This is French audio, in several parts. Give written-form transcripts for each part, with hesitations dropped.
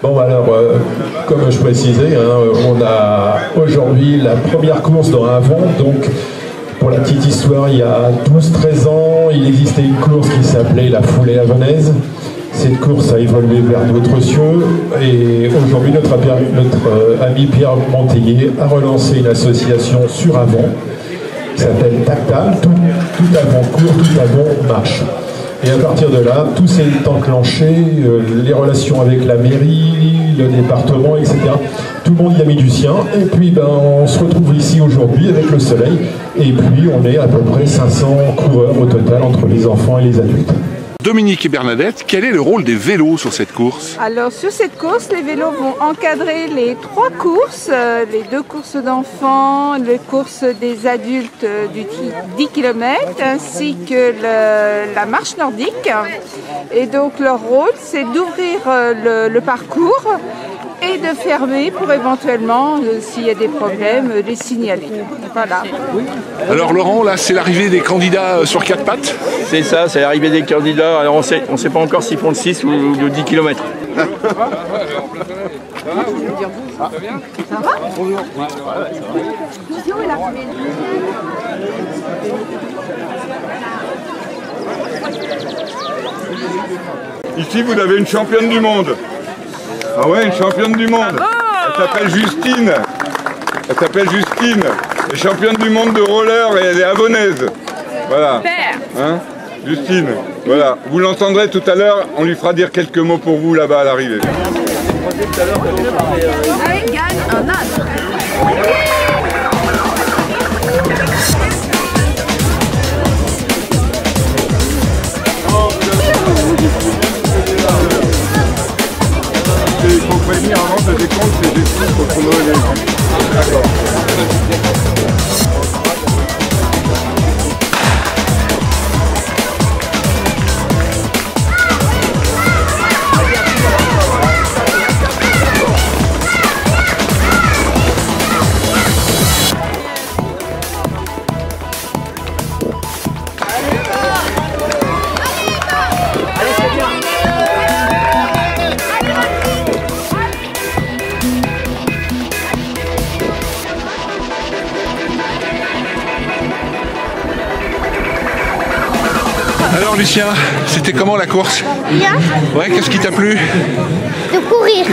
Bon alors, comme je précisais, on a aujourd'hui la première course dans Avon, donc pour la petite histoire, il y a 12-13 ans, il existait une course qui s'appelait la Foulée Avonaise. Cette course a évolué vers d'autres cieux et aujourd'hui notre ami Pierre Monteiller a relancé une association sur Avon qui s'appelle Tactal, tout Avon court, tout Avon marche. Et à partir de là, tout s'est enclenché, les relations avec la mairie, le département, etc. Tout le monde y a mis du sien. Et puis on se retrouve ici aujourd'hui avec le soleil. Et puis on est à peu près 500 coureurs au total entre les enfants et les adultes. Dominique et Bernadette, quel est le rôle des vélos sur cette course? Alors sur cette course, les vélos vont encadrer les 3 courses, les 2 courses d'enfants, les courses des adultes du 10 km ainsi que la marche nordique. Et donc leur rôle, c'est d'ouvrir le parcours et de fermer pour éventuellement, s'il y a des problèmes, les signaler. Voilà. Alors Laurent, là c'est l'arrivée des candidats sur 4 pattes? C'est ça, c'est l'arrivée des candidats. Alors on sait pas encore s'ils font le 6 ou le 10 km. Ça va? Ici vous avez une championne du monde. Ah ouais, une championne du monde. Elle s'appelle Justine. Elle s'appelle Justine. Elle est championne du monde de roller et elle est avonaise. Voilà. Hein, Justine. Voilà. Vous l'entendrez tout à l'heure. On lui fera dire quelques mots pour vous là-bas à l'arrivée. Elle gagne un âne. Il faut prévenir avant de décompte c'est des sous pour qu'on ait les gens. D'accord. Alors Lucien, c'était comment la course? Bien. Ouais, qu'est-ce qui t'a plu? De courir.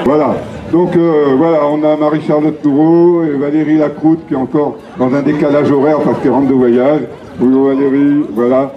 Voilà. Donc voilà, on a Marie-Charlotte Toureau et Valérie Lacroute qui est encore dans un décalage horaire parce qu'elle rentre de voyage. Bonjour Valérie, voilà.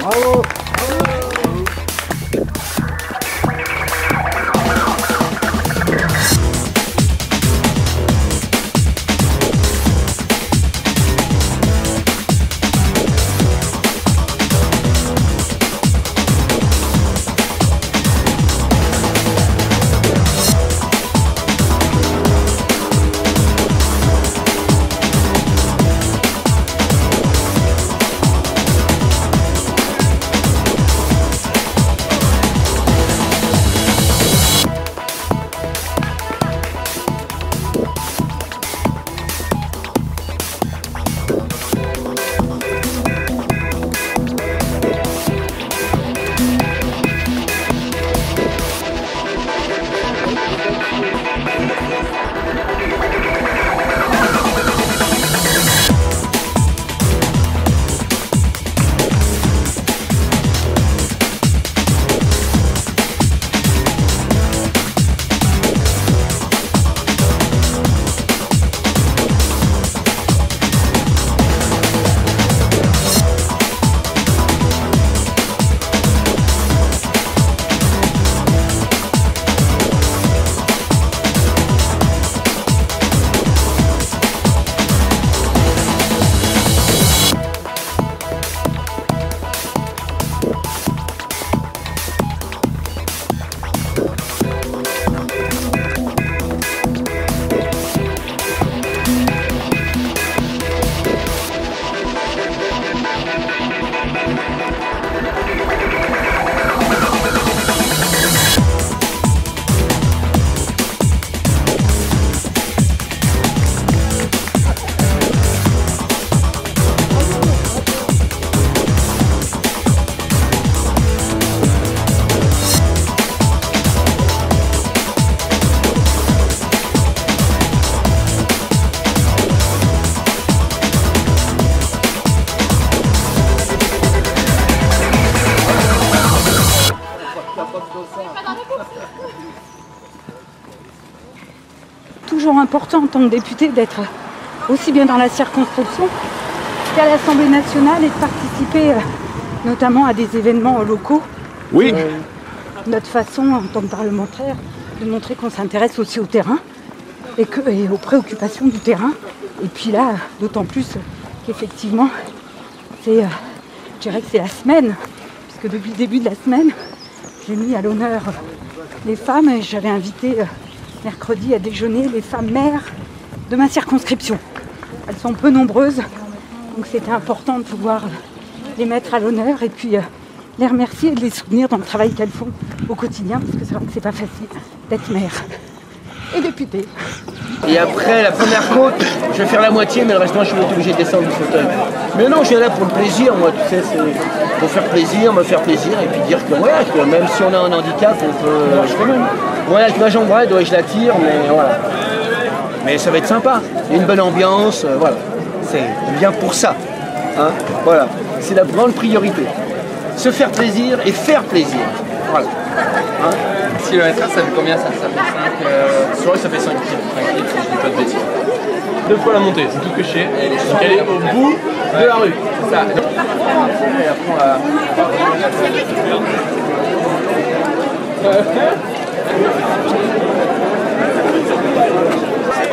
Bravo. Toujours important en tant que député d'être aussi bien dans la circonscription qu'à l'Assemblée nationale et de participer notamment à des événements locaux. Oui. Notre façon en tant que parlementaire de montrer qu'on s'intéresse aussi au terrain et aux préoccupations du terrain. Et puis là, d'autant plus qu'effectivement, je dirais que c'est la semaine, puisque depuis le début de la semaine, j'ai mis à l'honneur les femmes et j'avais invité mercredi à déjeuner les femmes maires de ma circonscription. Elles sont peu nombreuses, donc c'était important de pouvoir les mettre à l'honneur et puis les remercier et de les soutenir dans le travail qu'elles font au quotidien, parce que c'est vrai que c'est pas facile d'être maire et députée. Et après la première côte, je vais faire la moitié, mais le restant je suis obligé de descendre du fauteuil. Mais non, je viens là pour le plaisir, moi, tu sais, c'est pour faire plaisir, me faire plaisir, et puis dire que, voilà, que même si on a un handicap, on peut... Voilà, avec ma jambe droite, je la tire, mais voilà. Mais ça va être sympa, il y a une bonne ambiance, voilà. C'est bien pour ça. Hein, voilà, c'est la grande priorité. Se faire plaisir et faire plaisir. Voilà. Hein, 6 km/h, ça fait combien ça? Ça fait 5. Sur ça fait 5 km, si je dis pas de bêtises. 2 fois la montée, c'est tout que je sais. Donc elle est au bout de la rue. C'est ça. Et après on va...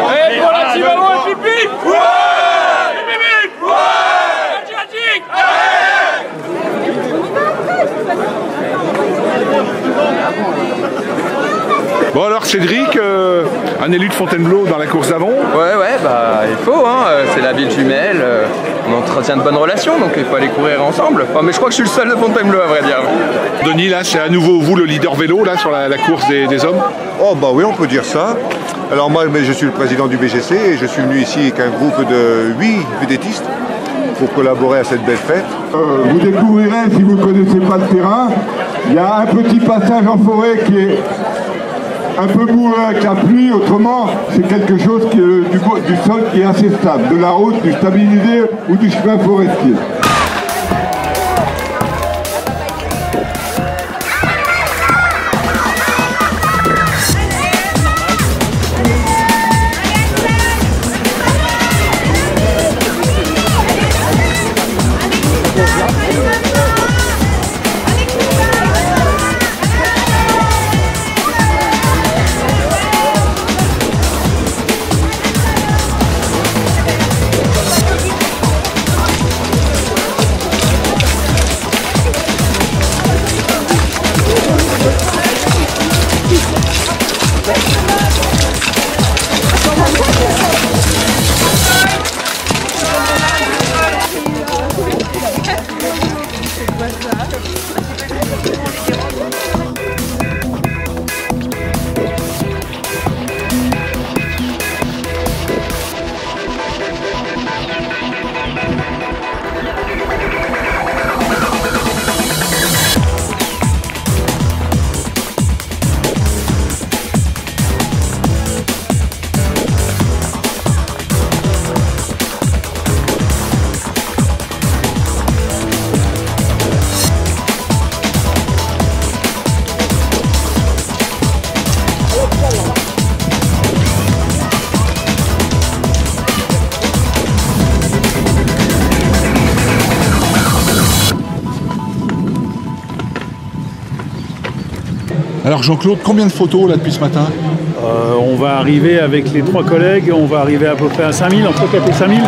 Allez, pour la team avant et pipi! Ouais! Bon alors Cédric, un élu de Fontainebleau dans la course d'avant. Ouais, bah il faut, hein, c'est la ville jumelle, on entretient de bonnes relations, donc il faut aller courir ensemble. Enfin, mais je crois que je suis le seul de Fontainebleau à vrai dire. Denis, là c'est à nouveau vous le leader vélo là sur la course des hommes. Oh bah oui, on peut dire ça. Alors moi je suis le président du BGC et je suis venu ici avec un groupe de 8 védétistes pour collaborer à cette belle fête. Vous découvrirez, si vous ne connaissez pas le terrain, il y a un petit passage en forêt qui est un peu moulin avec la pluie, autrement c'est quelque chose qui est du sol qui est assez stable, de la route, du stabilisé ou du chemin forestier. Alors Jean-Claude, combien de photos là depuis ce matin? On va arriver avec les 3 collègues, on va arriver à peu près à 5000, entre 4 et 5000.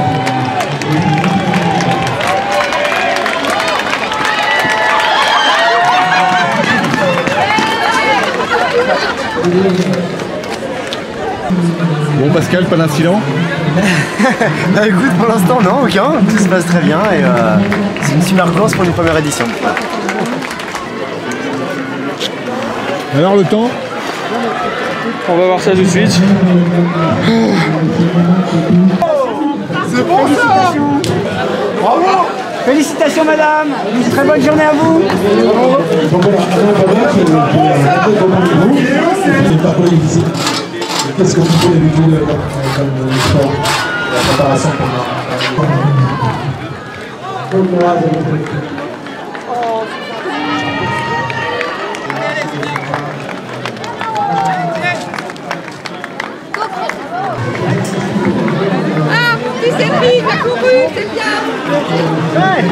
Bon Pascal, pas d'incident? Bah écoute, pour l'instant non, aucun, tout se passe très bien et c'est une super course pour une première édition. Alors le temps? On va voir ça tout de suite. C'est bon ça! Bravo! Félicitations madame! Une très bonne journée à vous! Qu'est-ce que vous faites avec vous comme sport? La préparation C'est pris, il a couru, c'est bien. Hey.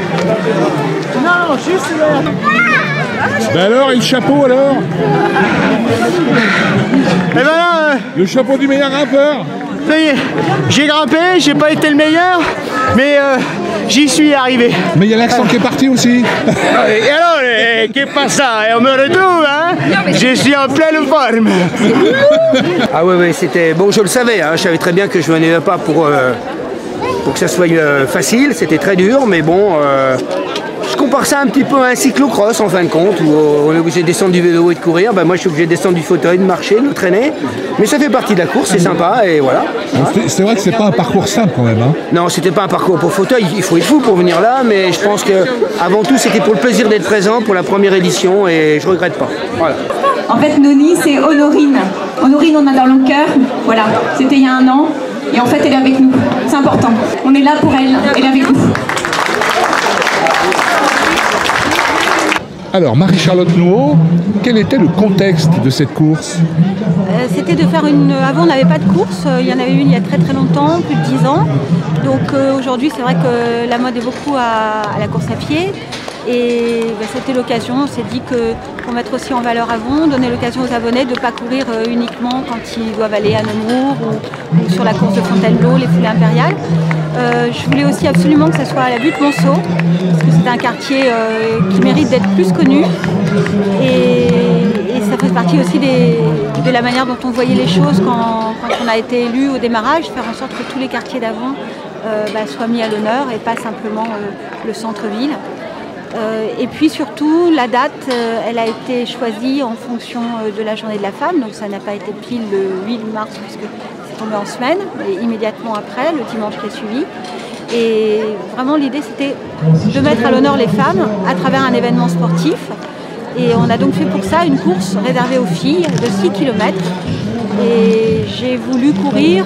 Non, juste là. Ben alors, et le chapeau alors? Eh ben là, le chapeau du meilleur grimpeur. Ça y est, j'ai grimpé, j'ai pas été le meilleur, mais j'y suis arrivé. Mais il y a l'accent qui est parti aussi. Et alors, qu'est-ce que ça? On me retrouve, hein? Je suis en pleine forme. Ah ouais, c'était... Bon, je le savais, hein, je savais très bien que je venais pas pour que ça soit facile, c'était très dur, mais bon, je compare ça un petit peu à un cyclocross en fin de compte, où on est obligé de descendre du vélo et de courir. Ben, moi je suis obligé de descendre du fauteuil, de marcher, de me traîner, mais ça fait partie de la course, c'est sympa, et voilà. C'est vrai que c'est pas un parcours simple quand même. Hein. Non, c'était pas un parcours pour fauteuil, il faut être fou pour venir là, mais je pense que avant tout c'était pour le plaisir d'être présent pour la première édition, et je regrette pas. Voilà. En fait, Noni, c'est Honorine. Honorine, on a dans le cœur. Voilà, c'était il y a 1 an. Et en fait, elle est avec nous. C'est important. On est là pour elle. Elle est avec nous. Alors, Marie-Charlotte Nouveau, quel était le contexte de cette course? C'était de faire une... Avant, on n'avait pas de course. Il y en avait une il y a très très longtemps, plus de 10 ans. Donc aujourd'hui, c'est vrai que la mode est beaucoup à la course à pied. Et ben, c'était l'occasion, on s'est dit que pour mettre aussi en valeur Avon, donner l'occasion aux abonnés de ne pas courir uniquement quand ils doivent aller à Nemours ou sur la course de Fontainebleau, les foulées impériales. Je voulais aussi absolument que ça soit à la butte Monceau, parce que c'est un quartier qui mérite d'être plus connu. Et ça fait partie aussi de la manière dont on voyait les choses quand on a été élu au démarrage, faire en sorte que tous les quartiers d'Avon soient mis à l'honneur et pas simplement le centre-ville. Et puis surtout, la date, elle a été choisie en fonction de la journée de la femme, donc ça n'a pas été pile le 8 mars puisque c'est tombé en semaine, et immédiatement après, le dimanche qui a suivi. Et vraiment l'idée c'était de mettre à l'honneur les femmes à travers un événement sportif. Et on a donc fait pour ça une course réservée aux filles de 6 km. Et j'ai voulu courir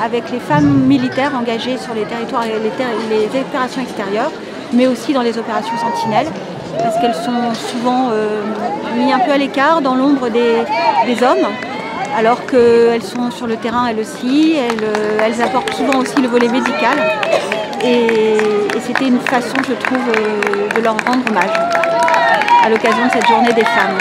avec les femmes militaires engagées sur les territoires et les opérations extérieures, mais aussi dans les opérations sentinelles, parce qu'elles sont souvent mises un peu à l'écart, dans l'ombre des hommes, alors qu'elles sont sur le terrain elles aussi, elles apportent souvent aussi le volet médical, et c'était une façon, je trouve, de leur rendre hommage, à l'occasion de cette journée des femmes.